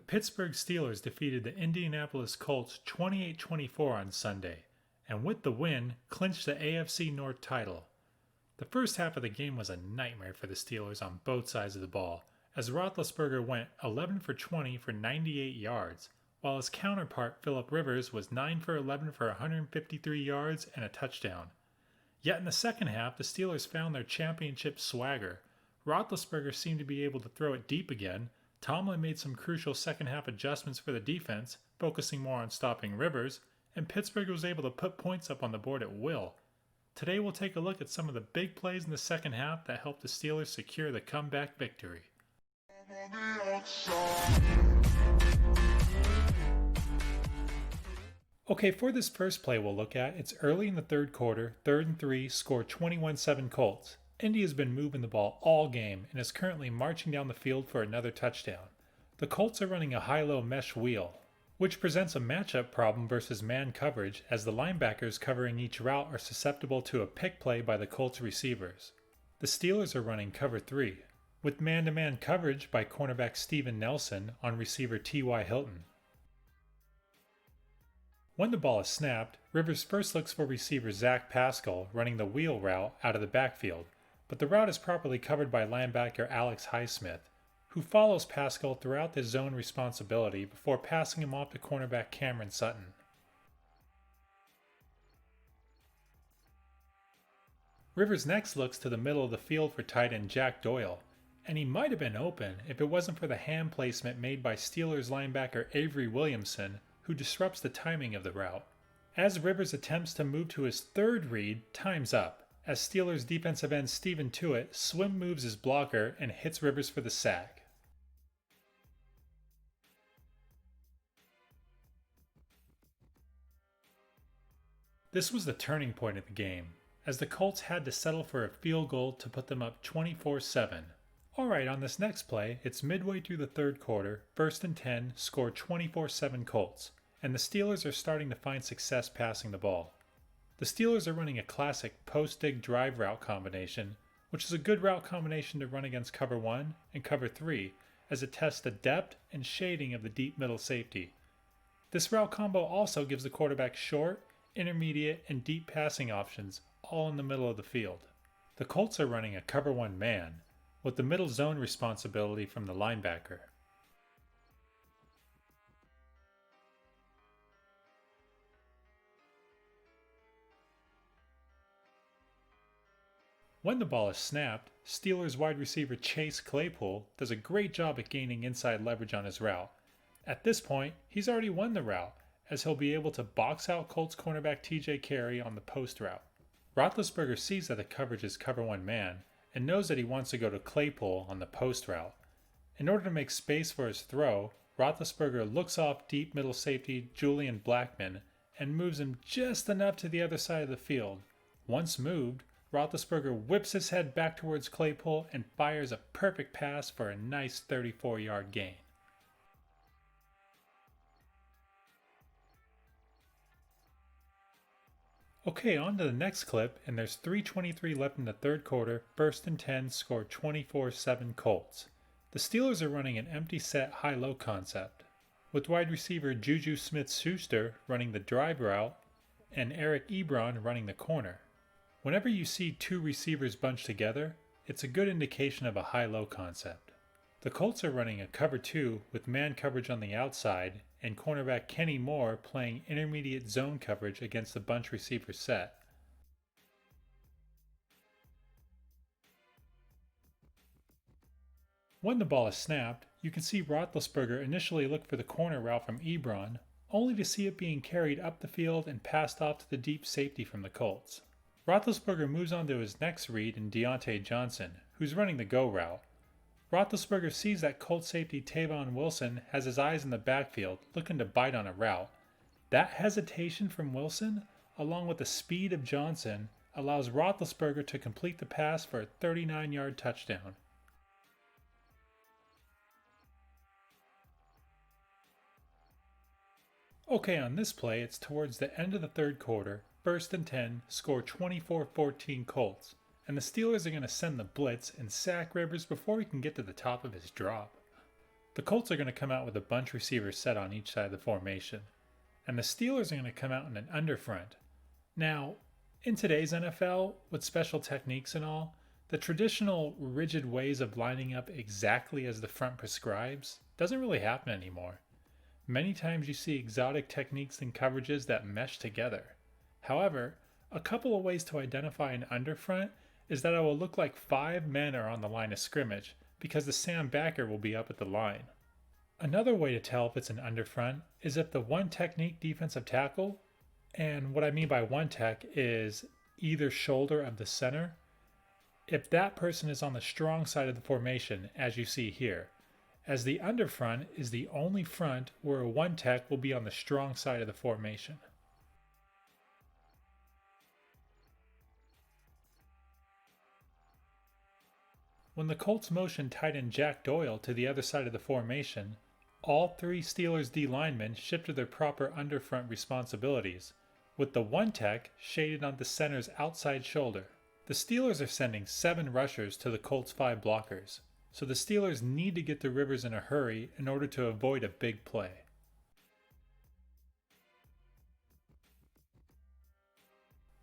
Pittsburgh Steelers defeated the Indianapolis Colts 28-24 on Sunday, and with the win, clinched the AFC North title. The first half of the game was a nightmare for the Steelers on both sides of the ball, as Roethlisberger went 11 for 20 for 98 yards, while his counterpart Phillip Rivers was 9 for 11 for 153 yards and a touchdown. Yet in the second half, the Steelers found their championship swagger. Roethlisberger seemed to be able to throw it deep again. Tomlin made some crucial second half adjustments for the defense, focusing more on stopping Rivers, and Pittsburgh was able to put points up on the board at will. Today we'll take a look at some of the big plays in the second half that helped the Steelers secure the comeback victory. Okay, for this first play we'll look at, it's early in the third quarter, 3rd and 3, score 21-7 Colts. Indy has been moving the ball all game and is currently marching down the field for another touchdown. The Colts are running a high-low mesh wheel, which presents a matchup problem versus man coverage, as the linebackers covering each route are susceptible to a pick play by the Colts receivers. The Steelers are running cover 3, with man-to-man coverage by cornerback Steven Nelson on receiver T.Y. Hilton. When the ball is snapped, Rivers first looks for receiver Zach Pascal running the wheel route out of the backfield, but the route is properly covered by linebacker Alex Highsmith, who follows Pascal throughout the zone responsibility before passing him off to cornerback Cameron Sutton. Rivers next looks to the middle of the field for tight end Jack Doyle, and he might have been open if it wasn't for the hand placement made by Steelers linebacker Avery Williamson, who disrupts the timing of the route. As Rivers attempts to move to his third read, time's up, as Steelers defensive end Steven Tuitt swim moves his blocker and hits Rivers for the sack. This was the turning point of the game, as the Colts had to settle for a field goal to put them up 24-7. Alright, on this next play, it's midway through the third quarter, 1st and 10, score 24-7 Colts, and the Steelers are starting to find success passing the ball. The Steelers are running a classic post-dig drive route combination, which is a good route combination to run against cover 1 and cover 3, as it tests the depth and shading of the deep middle safety. This route combo also gives the quarterback short, intermediate, and deep passing options, all in the middle of the field. The Colts are running a cover 1 man, with the middle zone responsibility from the linebacker. When the ball is snapped, Steelers wide receiver Chase Claypool does a great job at gaining inside leverage on his route. At this point, he's already won the route, as he'll be able to box out Colts cornerback TJ Carey on the post route. Roethlisberger sees that the coverage is cover 1 man, and knows that he wants to go to Claypool on the post route. In order to make space for his throw, Roethlisberger looks off deep middle safety Julian Blackmon and moves him just enough to the other side of the field. Once moved, Roethlisberger whips his head back towards Claypool and fires a perfect pass for a nice 34-yard gain. Okay, on to the next clip, and there's 3:23 left in the third quarter, 1st and 10, score 24-7 Colts. The Steelers are running an empty set high-low concept, with wide receiver Juju Smith-Schuster running the drive route and Eric Ebron running the corner. Whenever you see two receivers bunched together, it's a good indication of a high-low concept. The Colts are running a cover 2 with man coverage on the outside and cornerback Kenny Moore playing intermediate zone coverage against the bunch receiver set. When the ball is snapped, you can see Roethlisberger initially look for the corner route from Ebron, only to see it being carried up the field and passed off to the deep safety from the Colts. Roethlisberger moves on to his next read in Deontay Johnson, who's running the go route. Roethlisberger sees that Colts safety Tavon Wilson has his eyes in the backfield, looking to bite on a route. That hesitation from Wilson, along with the speed of Johnson, allows Roethlisberger to complete the pass for a 39-yard touchdown. Okay, on this play, it's towards the end of the third quarter, 1st and 10, score 24-14 Colts, and the Steelers are going to send the blitz and sack Rivers before he can get to the top of his drop. The Colts are going to come out with a bunch receiver set on each side of the formation, and the Steelers are going to come out in an underfront. Now, in today's NFL, with special techniques and all, the traditional rigid ways of lining up exactly as the front prescribes doesn't really happen anymore. Many times you see exotic techniques and coverages that mesh together. However, a couple of ways to identify an underfront is that it will look like 5 men are on the line of scrimmage because the Sam backer will be up at the line. Another way to tell if it's an underfront is if the one technique defensive tackle, and what I mean by one tech is either shoulder of the center, if that person is on the strong side of the formation as you see here, as the underfront is the only front where a one tech will be on the strong side of the formation. When the Colts motioned tight end Jack Doyle to the other side of the formation, all 3 Steelers D linemen shifted their proper underfront responsibilities, with the one tech shaded on the center's outside shoulder. The Steelers are sending 7 rushers to the Colts' 5 blockers, so the Steelers need to get to Rivers in a hurry in order to avoid a big play.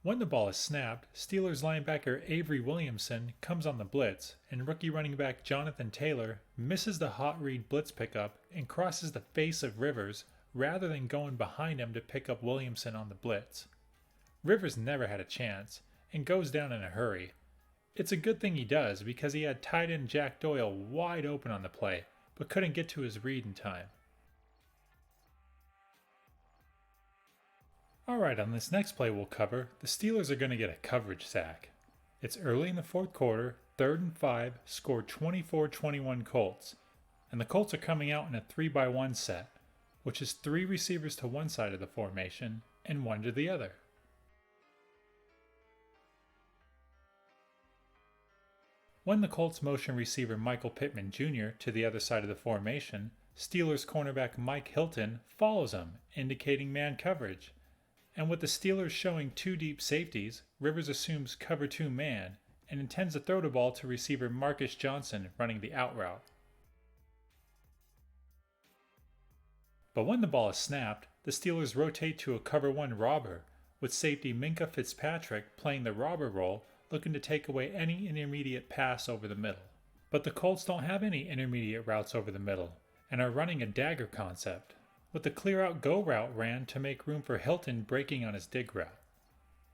When the ball is snapped, Steelers linebacker Avery Williamson comes on the blitz, and rookie running back Jonathan Taylor misses the hot read blitz pickup and crosses the face of Rivers rather than going behind him to pick up Williamson on the blitz. Rivers never had a chance and goes down in a hurry. It's a good thing he does because he had tight end Jack Doyle wide open on the play, but couldn't get to his read in time. Alright, on this next play we'll cover, the Steelers are going to get a coverage sack. It's early in the fourth quarter, 3rd and 5, score 24-21 Colts, and the Colts are coming out in a 3-by-1 set, which is 3 receivers to one side of the formation and 1 to the other. When the Colts motion receiver Michael Pittman Jr. to the other side of the formation, Steelers cornerback Mike Hilton follows him, indicating man coverage. And with the Steelers showing 2 deep safeties, Rivers assumes cover 2 man and intends to throw the ball to receiver Marcus Johnson running the out route. But when the ball is snapped, the Steelers rotate to a cover 1 robber, with safety Minka Fitzpatrick playing the robber role, looking to take away any intermediate pass over the middle. But the Colts don't have any intermediate routes over the middle, and are running a dagger concept, with the clear-out go route ran to make room for Hilton breaking on his dig route.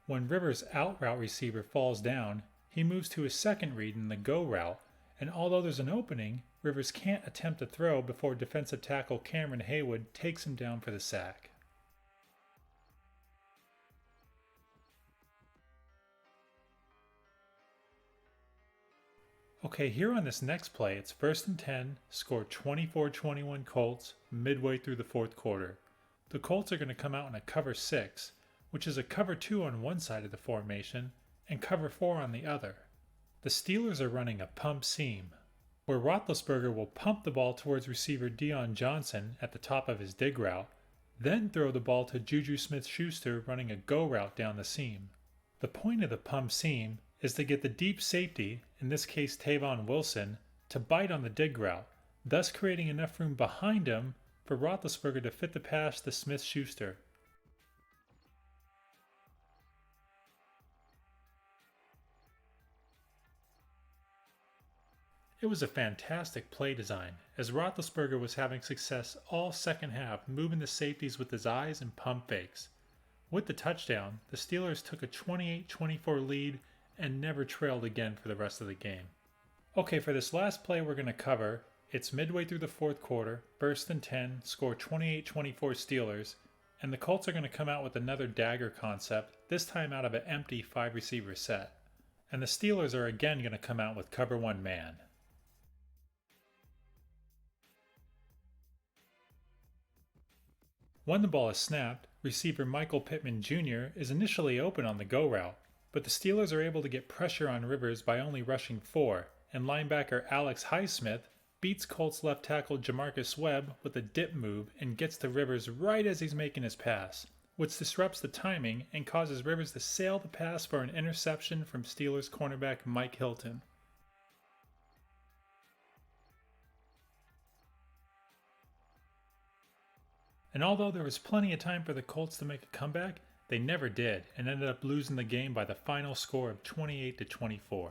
When Rivers' out route receiver falls down, he moves to his second read in the go route, and although there's an opening, Rivers can't attempt to throw before defensive tackle Cameron Haywood takes him down for the sack. Okay, here on this next play, it's 1st and 10, score 24-21 Colts, midway through the fourth quarter. The Colts are going to come out in a cover 6, which is a cover 2 on one side of the formation and cover 4 on the other. The Steelers are running a pump seam, where Roethlisberger will pump the ball towards receiver Deion Johnson at the top of his dig route, then throw the ball to Juju Smith-Schuster running a go route down the seam. The point of the pump seam is to get the deep safety, in this case Tavon Wilson, to bite on the dig route, thus creating enough room behind him for Roethlisberger to fit the pass to Smith-Schuster. It was a fantastic play design, as Roethlisberger was having success all second half moving the safeties with his eyes and pump fakes. With the touchdown, the Steelers took a 28-24 lead and never trailed again for the rest of the game. Okay, for this last play we're going to cover, it's midway through the fourth quarter, 1st and 10, score 28-24 Steelers, and the Colts are going to come out with another dagger concept, this time out of an empty 5-receiver set. And the Steelers are again going to come out with cover 1 man. When the ball is snapped, receiver Michael Pittman Jr. is initially open on the go route, but the Steelers are able to get pressure on Rivers by only rushing 4, and linebacker Alex Highsmith beats Colts left tackle Jamarcus Webb with a dip move and gets to Rivers right as he's making his pass, which disrupts the timing and causes Rivers to sail the pass for an interception from Steelers cornerback Mike Hilton. And although there was plenty of time for the Colts to make a comeback, they never did and ended up losing the game by the final score of 28-24.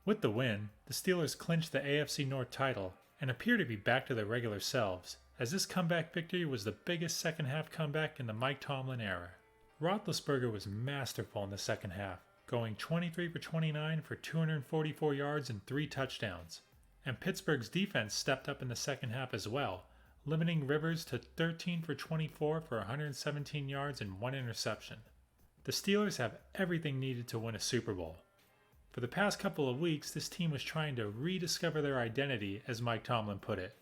With the win, the Steelers clinched the AFC North title and appear to be back to their regular selves, as this comeback victory was the biggest second-half comeback in the Mike Tomlin era. Roethlisberger was masterful in the second half, going 23 for 29 for 244 yards and 3 touchdowns. And Pittsburgh's defense stepped up in the second half as well, limiting Rivers to 13 for 24 for 117 yards and 1 interception. The Steelers have everything needed to win a Super Bowl. For the past couple of weeks, this team was trying to rediscover their identity, as Mike Tomlin put it.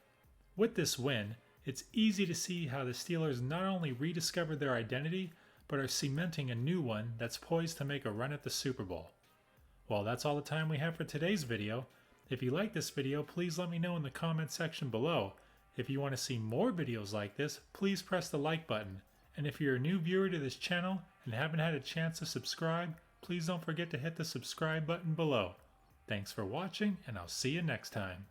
With this win, it's easy to see how the Steelers not only rediscovered their identity, but are cementing a new one that's poised to make a run at the Super Bowl. Well, that's all the time we have for today's video. If you like this video, please let me know in the comment section below. If you want to see more videos like this, please press the like button. And if you're a new viewer to this channel and haven't had a chance to subscribe, please don't forget to hit the subscribe button below. Thanks for watching, and I'll see you next time.